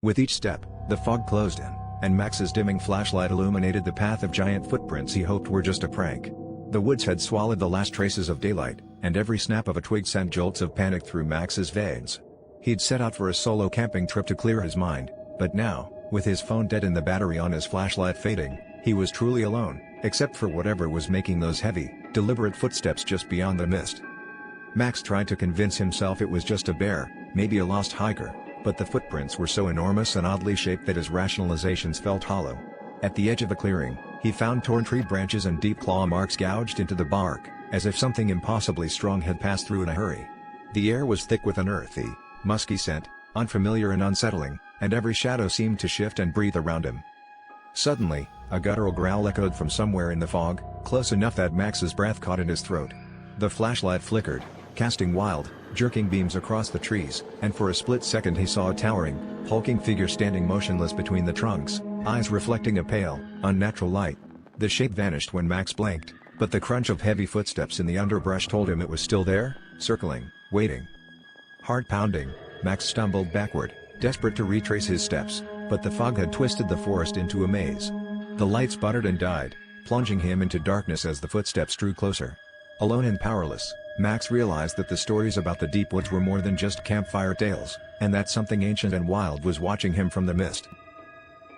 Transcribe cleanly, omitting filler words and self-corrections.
With each step, the fog closed in, and Max's dimming flashlight illuminated the path of giant footprints he hoped were just a prank. The woods had swallowed the last traces of daylight, and every snap of a twig sent jolts of panic through Max's veins. He'd set out for a solo camping trip to clear his mind, but now, with his phone dead and the battery on his flashlight fading, he was truly alone, except for whatever was making those heavy, deliberate footsteps just beyond the mist. Max tried to convince himself it was just a bear, maybe a lost hiker, but the footprints were so enormous and oddly shaped that his rationalizations felt hollow. At the edge of the clearing, he found torn tree branches and deep claw marks gouged into the bark, as if something impossibly strong had passed through in a hurry. The air was thick with an earthy, musky scent, unfamiliar and unsettling, and every shadow seemed to shift and breathe around him. Suddenly, a guttural growl echoed from somewhere in the fog, close enough that Max's breath caught in his throat. The flashlight flickered, casting wild, jerking beams across the trees, and for a split second he saw a towering, hulking figure standing motionless between the trunks, eyes reflecting a pale, unnatural light. The shape vanished when Max blinked, but the crunch of heavy footsteps in the underbrush told him it was still there, circling, waiting. Heart pounding, Max stumbled backward, desperate to retrace his steps, but the fog had twisted the forest into a maze. The light sputtered and died, plunging him into darkness as the footsteps drew closer. Alone and powerless, Max realized that the stories about the deep woods were more than just campfire tales, and that something ancient and wild was watching him from the mist.